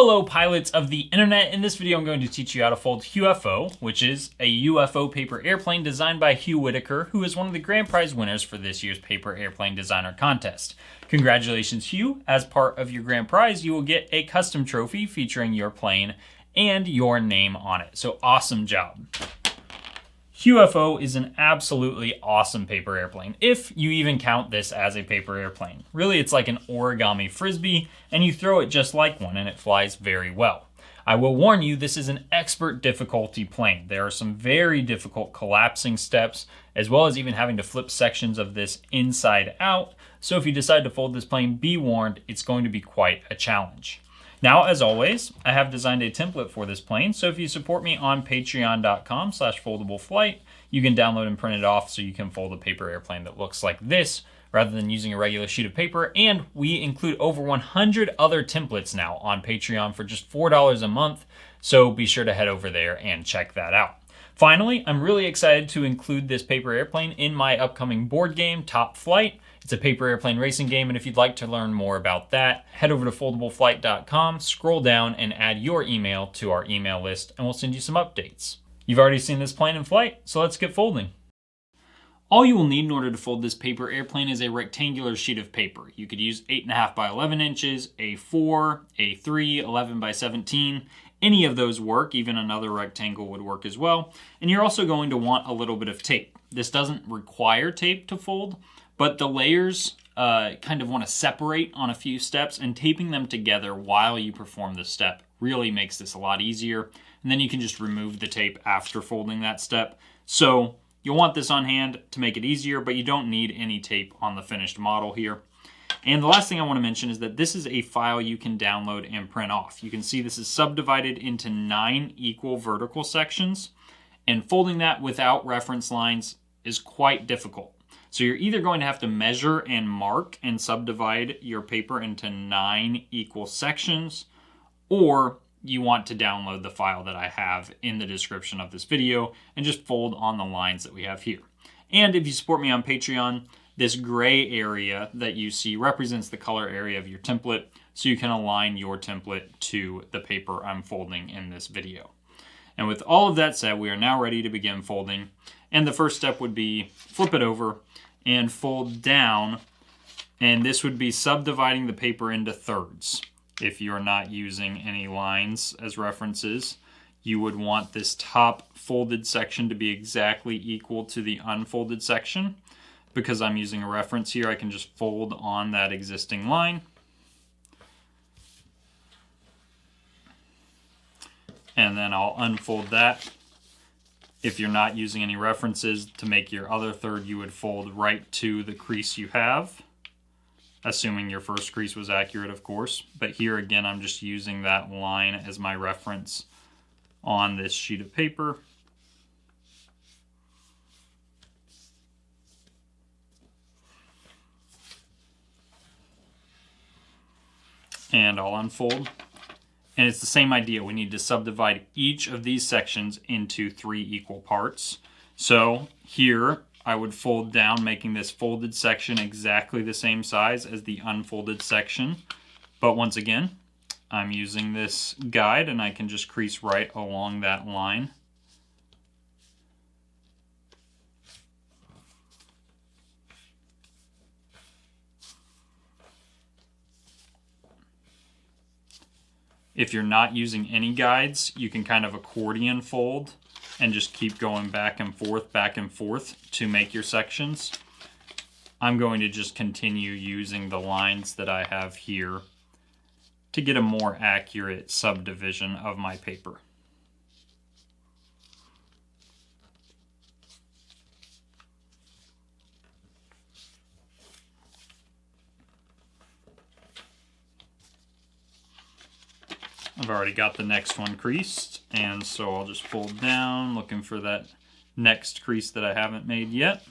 Hello pilots of the internet. In this video I'm going to teach you how to fold H-UFO, which is a UFO paper airplane designed by Hugh Whittaker, who is one of the grand prize winners for this year's paper airplane designer contest. Congratulations Hugh. As part of your grand prize you will get a custom trophy featuring your plane and your name on it. So awesome job. H-UFO is an absolutely awesome paper airplane, if you even count this as a paper airplane. Really, it's like an origami frisbee, and you throw it just like one, and it flies very well. I will warn you, this is an expert difficulty plane. There are some very difficult collapsing steps, as well as even having to flip sections of this inside out. So if you decide to fold this plane, be warned, it's going to be quite a challenge. Now, as always, I have designed a template for this plane, so if you support me on patreon.com/foldableflight, you can download and print it off so you can fold a paper airplane that looks like this rather than using a regular sheet of paper. And we include over 100 other templates now on Patreon for just $4 a month, so be sure to head over there and check that out. Finally, I'm really excited to include this paper airplane in my upcoming board game, Top Flight. It's a paper airplane racing game, and if you'd like to learn more about that, head over to foldableflight.com, scroll down, and add your email to our email list, and we'll send you some updates. You've already seen this plane in flight, so let's get folding. All you will need in order to fold this paper airplane is a rectangular sheet of paper. You could use 8.5 by 11 inches, A4, A3, 11 by 17. Any of those work, even another rectangle would work as well. And you're also going to want a little bit of tape. This doesn't require tape to fold, but the layers kind of want to separate on a few steps, and taping them together while you perform this step really makes this a lot easier. And then you can just remove the tape after folding that step. So you'll want this on hand to make it easier, but you don't need any tape on the finished model here. And the last thing I want to mention is that this is a file you can download and print off. You can see this is subdivided into 9 equal vertical sections, and folding that without reference lines is quite difficult. So you're either going to have to measure and mark and subdivide your paper into 9 equal sections, or you want to download the file that I have in the description of this video and just fold on the lines that we have here. And if you support me on Patreon, this gray area that you see represents the color area of your template, so you can align your template to the paper I'm folding in this video. And with all of that said, we are now ready to begin folding. And the first step would be flip it over and fold down, and this would be subdividing the paper into thirds. If you're not using any lines as references, you would want this top folded section to be exactly equal to the unfolded section. Because I'm using a reference here, I can just fold on that existing line. And then I'll unfold that. If you're not using any references, to make your other third, you would fold right to the crease you have, assuming your first crease was accurate, of course. But here again, I'm just using that line as my reference on this sheet of paper. And I'll unfold. And it's the same idea. We need to subdivide each of these sections into 3 equal parts. So here I would fold down, making this folded section exactly the same size as the unfolded section. But once again, I'm using this guide, and I can just crease right along that line. If you're not using any guides, you can kind of accordion fold and just keep going back and forth to make your sections. I'm going to just continue using the lines that I have here to get a more accurate subdivision of my paper. I've already got the next one creased, and so I'll just fold down, looking for that next crease that I haven't made yet.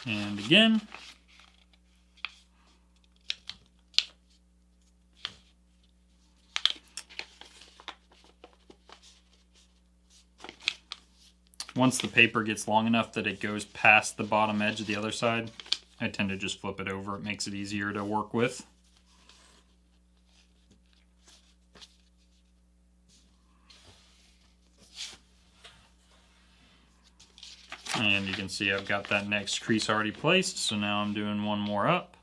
And again. once the paper gets long enough that it goes past the bottom edge of the other side, I tend to just flip it over. It makes it easier to work with. And you can see I've got that next crease already placed, so now I'm doing one more up.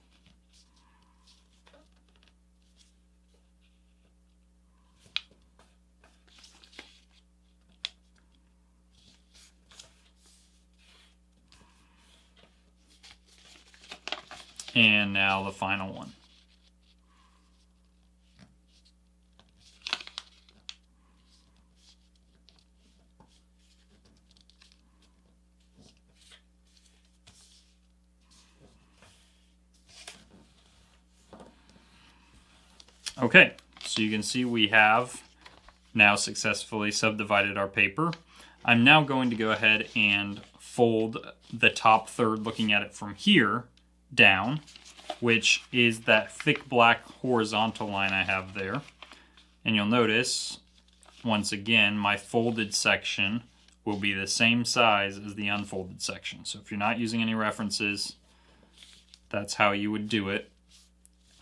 And now the final one. Okay, so you can see we have now successfully subdivided our paper. I'm now going to go ahead and fold the top third, looking at it from here down, which is that thick black horizontal line I have there. And you'll notice, once again, my folded section will be the same size as the unfolded section. So if you're not using any references, that's how you would do it.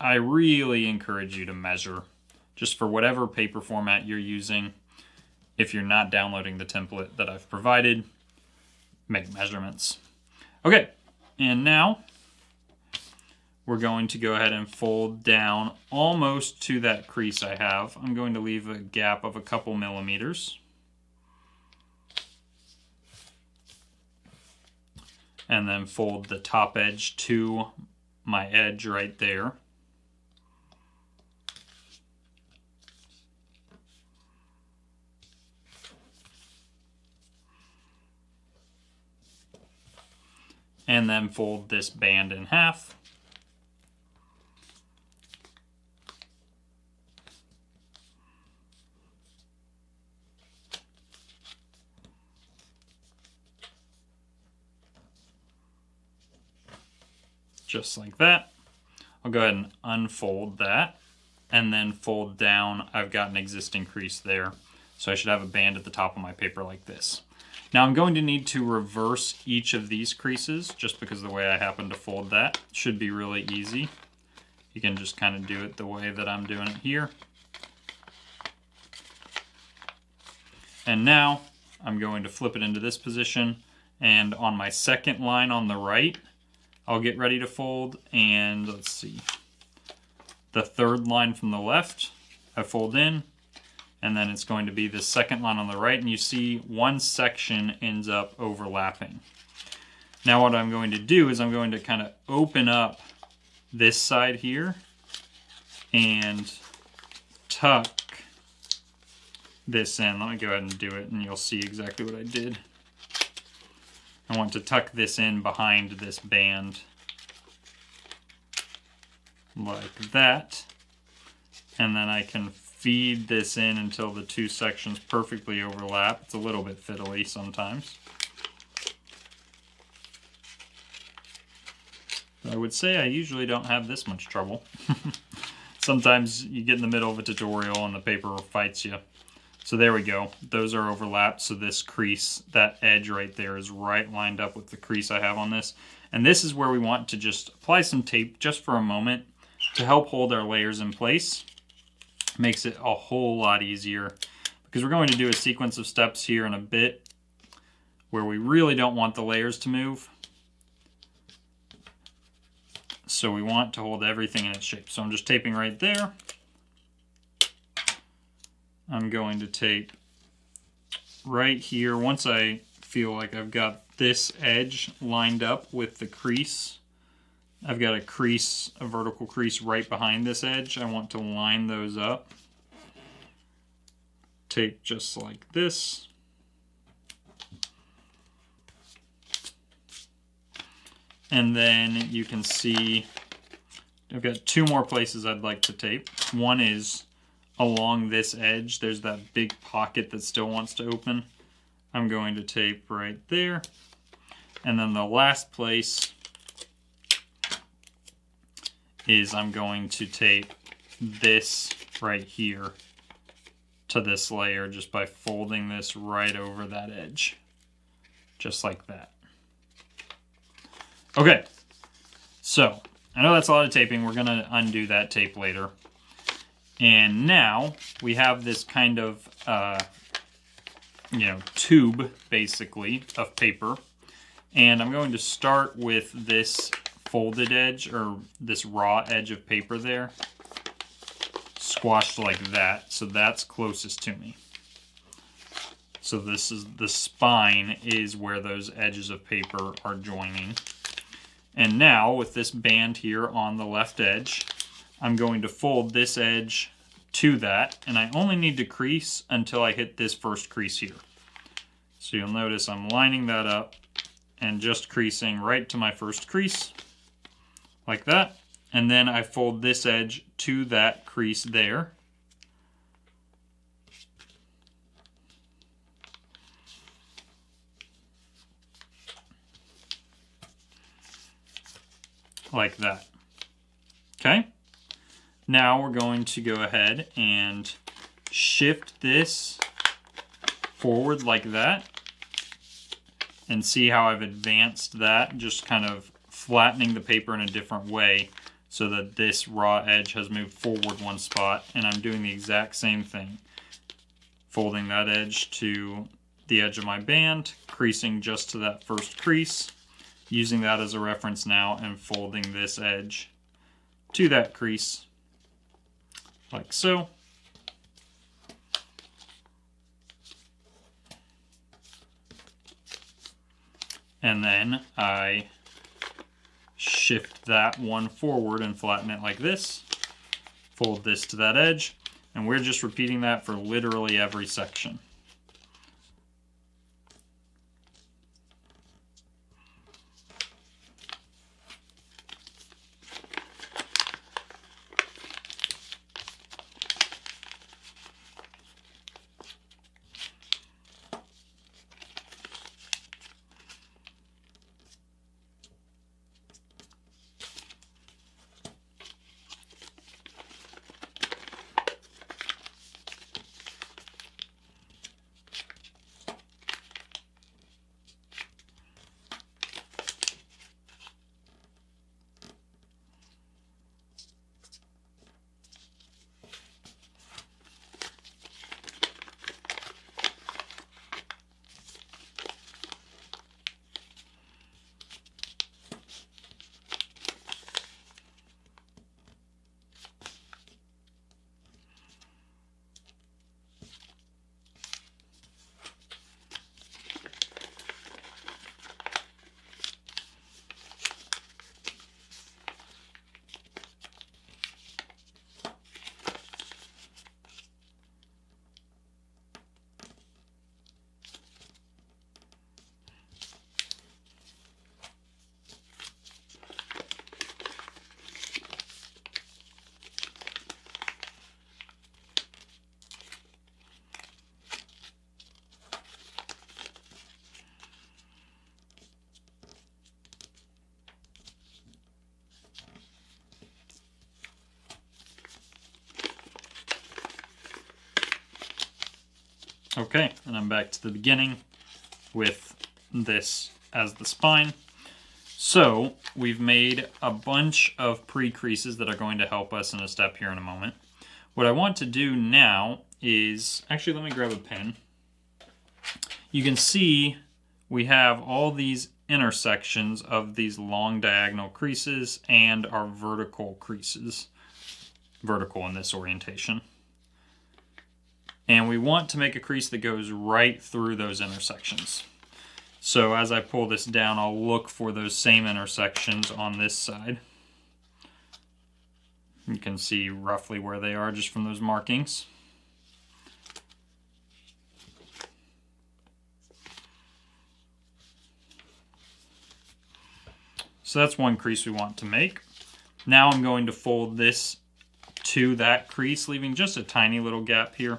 I really encourage you to measure, just for whatever paper format you're using. If you're not downloading the template that I've provided, make measurements. Okay, and now we're going to go ahead and fold down almost to that crease I have. I'm going to leave a gap of a couple millimeters. And then fold the top edge to my edge right there. And then fold this band in half. Just like that. I'll go ahead and unfold that and then fold down. I've got an existing crease there, so I should have a band at the top of my paper like this. Now I'm going to need to reverse each of these creases just because the way I happen to fold that should be really easy. You can just kind of do it the way that I'm doing it here. And now I'm going to flip it into this position, and on my second line on the right, I'll get ready to fold, and let's see, the third line from the left, I fold in, and then it's going to be the second line on the right, and you see one section ends up overlapping. Now what I'm going to do is I'm going to kind of open up this side here and tuck this in. Let me go ahead and do it, and you'll see exactly what I did. I want to tuck this in behind this band like that, and then I can feed this in until the two sections perfectly overlap. It's a little bit fiddly sometimes. But I would say I usually don't have this much trouble. Sometimes you get in the middle of a tutorial and the paper fights you. So there we go. Those are overlapped. So this crease, that edge right there, is right lined up with the crease I have on this. And this is where we want to just apply some tape just for a moment to help hold our layers in place. Makes it a whole lot easier because we're going to do a sequence of steps here in a bit where we really don't want the layers to move. So we want to hold everything in its shape. So I'm just taping right there. I'm going to tape right here. Once I feel like I've got this edge lined up with the crease, I've got a crease, a vertical crease right behind this edge. I want to line those up. Tape just like this. And then you can see I've got two more places I'd like to tape. One is along this edge. There's that big pocket that still wants to open. I'm going to tape right there. And then the last place is I'm going to tape this right here to this layer just by folding this right over that edge. just like that. Okay, so I know that's a lot of taping. We're going to undo that tape later. And now we have this kind of, tube, basically, of paper. And I'm going to start with this folded edge, or this raw edge of paper there, squashed like that. So that's closest to me. So this is the spine is where those edges of paper are joining. And now with this band here on the left edge, I'm going to fold this edge to that, and I only need to crease until I hit this first crease here. So you'll notice I'm lining that up and just creasing right to my first crease, like that. And then I fold this edge to that crease there. Like that. Okay? Now we're going to go ahead and shift this forward like that. And see how I've advanced that, just kind of flattening the paper in a different way so that this raw edge has moved forward one spot. And I'm doing the exact same thing. Folding that edge to the edge of my band, creasing just to that first crease, using that as a reference now, and folding this edge to that crease, like so. And then I shift that one forward and flatten it like this, fold this to that edge, and we're just repeating that for literally every section. Okay, and I'm back to the beginning with this as the spine. So we've made a bunch of pre-creases that are going to help us in a step here in a moment. What I want to do now is, actually let me grab a pen. You can see we have all these intersections of these long diagonal creases and our vertical creases, vertical in this orientation. And we want to make a crease that goes right through those intersections. So as I pull this down, I'll look for those same intersections on this side. You can see roughly where they are just from those markings. So that's one crease we want to make. Now I'm going to fold this to that crease, leaving just a tiny little gap here.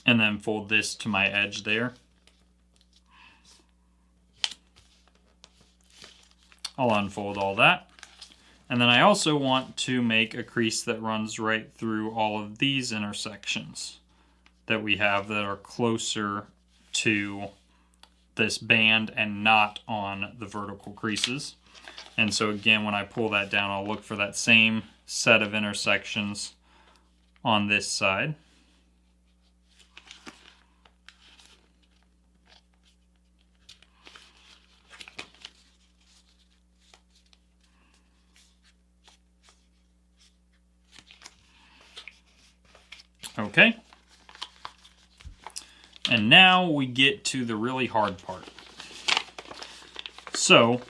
And then fold this to my edge there. I'll unfold all that. And then I also want to make a crease that runs right through all of these intersections. that we have that are closer to this band and not on the vertical creases. And so again, when I pull that down, I'll look for that same set of intersections on this side. Okay. And now we get to the really hard part. So,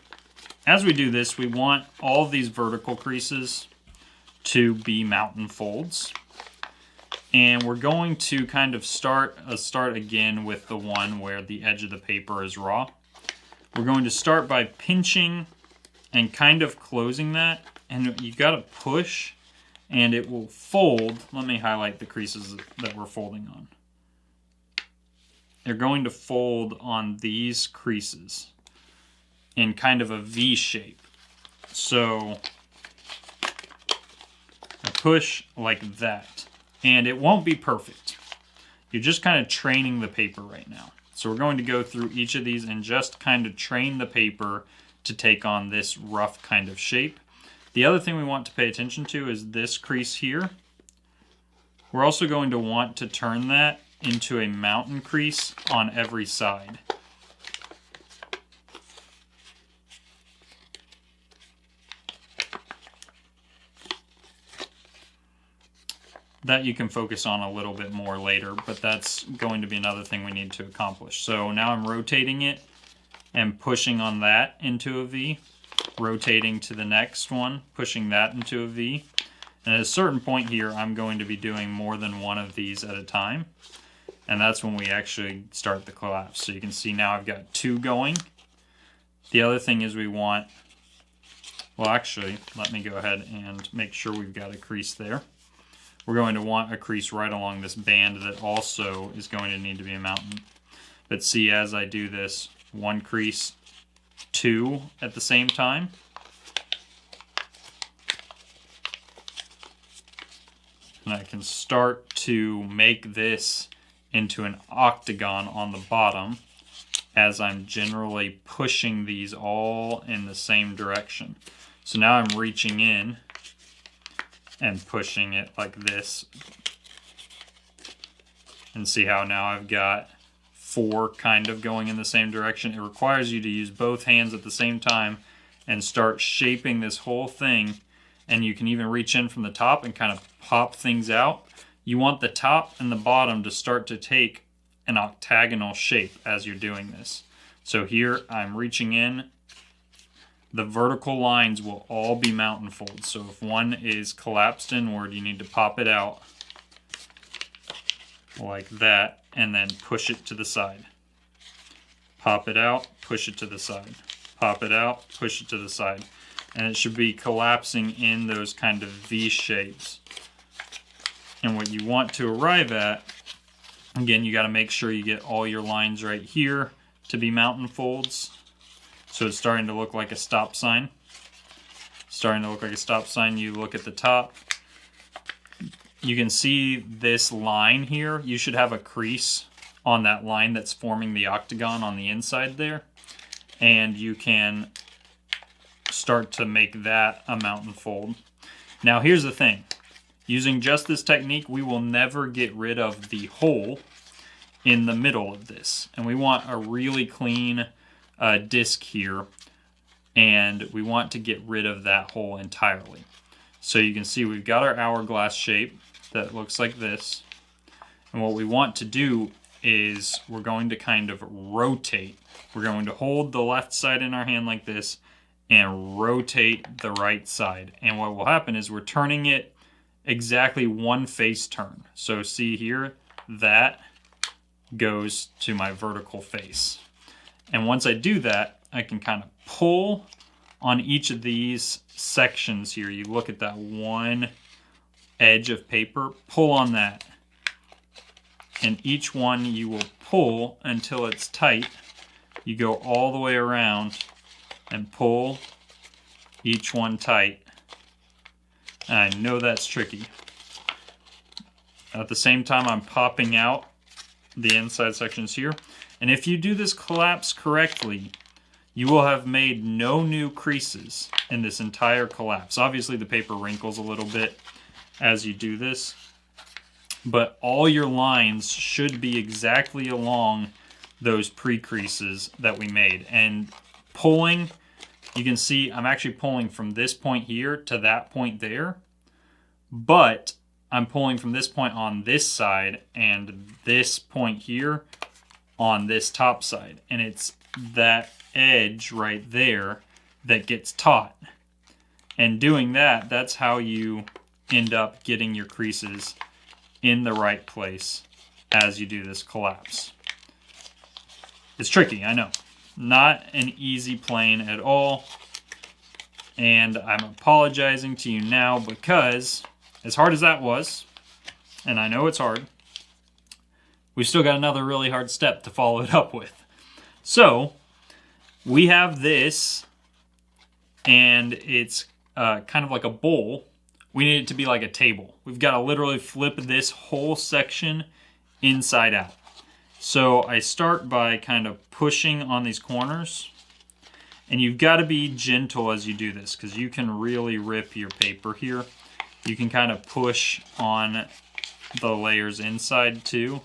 as we do this, we want all of these vertical creases to be mountain folds. And we're going to kind of start again with the one where the edge of the paper is raw. We're going to start by pinching and kind of closing that. And you got to push and it will fold. Let me highlight the creases that we're folding on. They're going to fold on these creases in kind of a V shape. So I push like that, and it won't be perfect. You're just kind of training the paper right now. So we're going to go through each of these and just kind of train the paper to take on this rough kind of shape. The other thing we want to pay attention to is this crease here. We're also going to want to turn that into a mountain crease on every side. That you can focus on a little bit more later, but that's going to be another thing we need to accomplish. So now I'm rotating it and pushing on that into a V, rotating to the next one, pushing that into a V. And at a certain point here, I'm going to be doing more than one of these at a time. And that's when we actually start the collapse. So you can see now I've got two going. The other thing is we want, well actually, let me go ahead and make sure we've got a crease there. We're going to want a crease right along this band that also is going to need to be a mountain. But see, as I do this, one crease, two at the same time. And I can start to make this into an octagon on the bottom as I'm generally pushing these all in the same direction. So now I'm reaching in and pushing it like this. And see how now I've got four kind of going in the same direction. It requires you to use both hands at the same time and start shaping this whole thing. And you can even reach in from the top and kind of pop things out. You want the top and the bottom to start to take an octagonal shape as you're doing this. So here I'm reaching in. The vertical lines will all be mountain folds. So if one is collapsed inward, you need to pop it out like that and then push it to the side. Pop it out, push it to the side. Pop it out, push it to the side. And it should be collapsing in those kind of V shapes. And what you want to arrive at, again, you got to make sure you get all your lines right here to be mountain folds. So it's starting to look like a stop sign. Starting to look like a stop sign. You look at the top. You can see this line here. You should have a crease on that line that's forming the octagon on the inside there. And you can start to make that a mountain fold. Now here's the thing. Using just this technique, we will never get rid of the hole in the middle of this. And we want a really clean disc here, and we want to get rid of that hole entirely. So you can see we've got our hourglass shape that looks like this. And what we want to do is we're going to kind of rotate. We're going to hold the left side in our hand like this and rotate the right side. And what will happen is we're turning it exactly one face turn. So see here, that goes to my vertical face. And once I do that, I can kind of pull on each of these sections here. You look at that one edge of paper, pull on that. And each one you will pull until it's tight. You go all the way around and pull each one tight. And I know that's tricky. At the same time, I'm popping out the inside sections here. And if you do this collapse correctly, you will have made no new creases in this entire collapse. Obviously, the paper wrinkles a little bit as you do this, but all your lines should be exactly along those pre-creases that we made. And pulling, you can see I'm actually pulling from this point here to that point there, but I'm pulling from this point on this side and this point here on this top side. And it's that edge right there that gets taut. And doing that, that's how you end up getting your creases in the right place as you do this collapse. It's tricky, I know. Not an easy plane at all. And I'm apologizing to you now because, as hard as that was, and I know it's hard, we've still got another really hard step to follow it up with. So, we have this, and it's kind of like a bowl. We need it to be like a table. We've got to literally flip this whole section inside out. So I start by kind of pushing on these corners, and you've got to be gentle as you do this because you can really rip your paper here. You can kind of push on the layers inside too.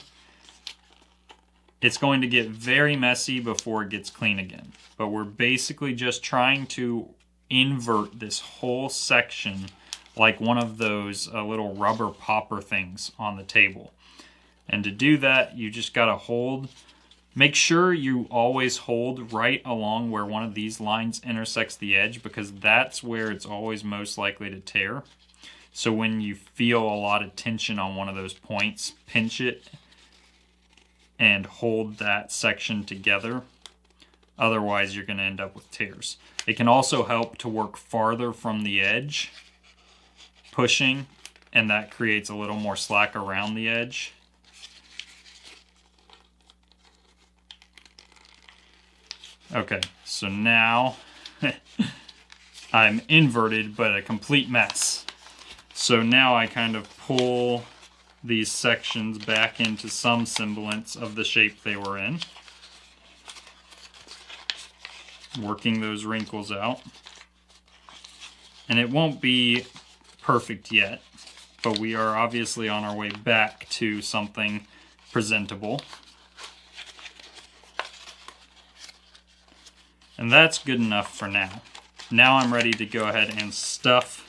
It's going to get very messy before it gets clean again. But we're basically just trying to invert this whole section like one of those little rubber popper things on the table. And to do that, you just got to hold. Make sure you always hold right along where one of these lines intersects the edge, because that's where it's always most likely to tear. So when you feel a lot of tension on one of those points, pinch it and hold that section together. Otherwise, you're going to end up with tears. It can also help to work farther from the edge, pushing, and that creates a little more slack around the edge. Okay, so now I'm inverted, but a complete mess. So now I kind of pull these sections back into some semblance of the shape they were in, working those wrinkles out. And it won't be perfect yet, but we are obviously on our way back to something presentable. And that's good enough for now. Now I'm ready to go ahead and stuff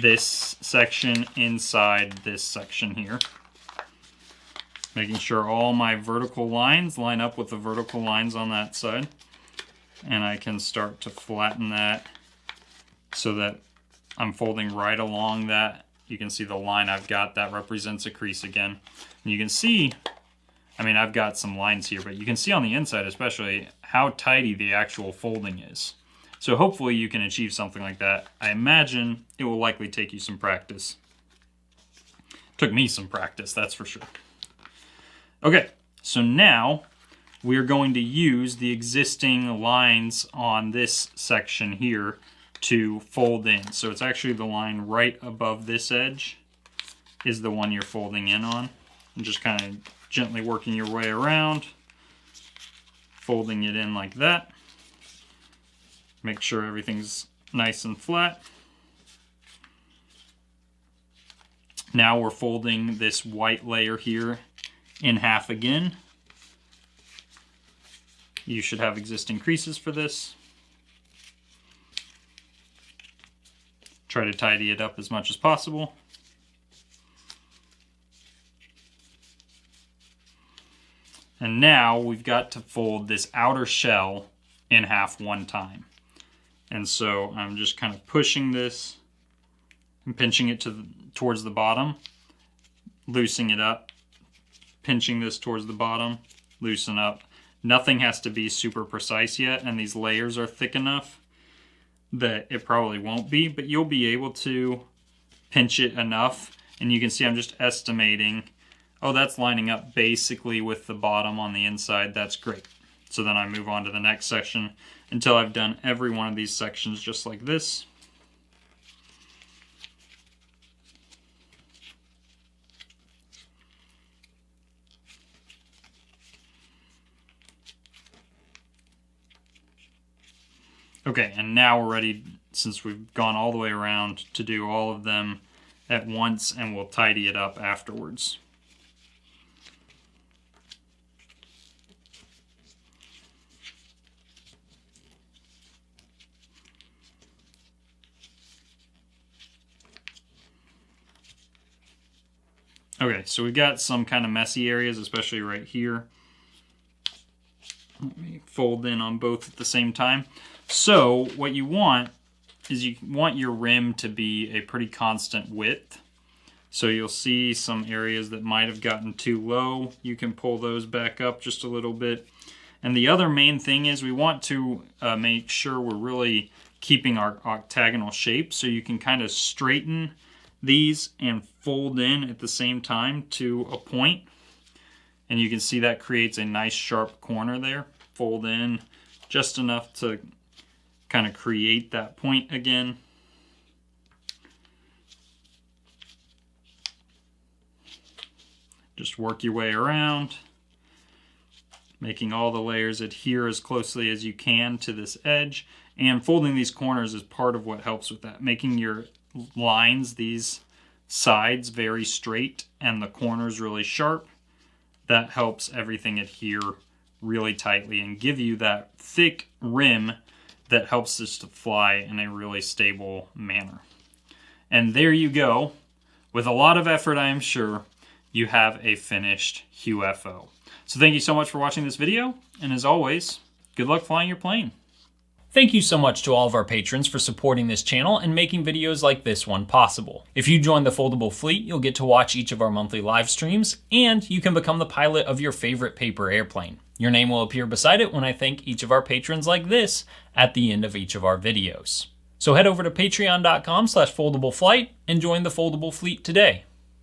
this section inside this section here. Making sure all my vertical lines line up with the vertical lines on that side. And I can start to flatten that so that I'm folding right along that. You can see the line I've got that represents a crease again. And you can see, I mean, I've got some lines here, but you can see on the inside especially how tidy the actual folding is. So hopefully you can achieve something like that. I imagine it will likely take you some practice. Took me some practice, that's for sure. Okay, so now we're going to use the existing lines on this section here to fold in. So it's actually the line right above this edge is the one you're folding in on. And just kind of gently working your way around, folding it in like that. Make sure everything's nice and flat. Now we're folding this white layer here in half again. You should have existing creases for this. Try to tidy it up as much as possible. And now we've got to fold this outer shell in half one time. And so I'm just kind of pushing this and pinching it towards the bottom, loosening it up, pinching this towards the bottom, loosen up. Nothing has to be super precise yet, and these layers are thick enough that it probably won't be, but you'll be able to pinch it enough. And you can see I'm just estimating, oh, that's lining up basically with the bottom on the inside. That's great. So then I move on to the next section until I've done every one of these sections just like this. Okay, and now we're ready, since we've gone all the way around, to do all of them at once, and we'll tidy it up afterwards. Okay, so we've got some kind of messy areas, especially right here. Let me fold in on both at the same time. So what you want is you want your rim to be a pretty constant width. So you'll see some areas that might have gotten too low. You can pull those back up just a little bit. And the other main thing is we want to make sure we're really keeping our octagonal shape. So you can kind of straighten these and fold in at the same time to a point. And you can see that creates a nice sharp corner there. Fold in just enough to kind of create that point again. Just work your way around, making all the layers adhere as closely as you can to this edge. And folding these corners is part of what helps with that, making your lines, these sides, very straight and the corners really sharp. That helps everything adhere really tightly and give you that thick rim that helps this to fly in a really stable manner. And there you go. With a lot of effort, I am sure, you have a finished UFO. So thank you so much for watching this video, and as always, good luck flying your plane. Thank you so much to all of our patrons for supporting this channel and making videos like this one possible. If you join the Foldable Fleet, you'll get to watch each of our monthly live streams, and you can become the pilot of your favorite paper airplane. Your name will appear beside it when I thank each of our patrons like this at the end of each of our videos. So head over to patreon.com/foldableflight and join the Foldable Fleet today.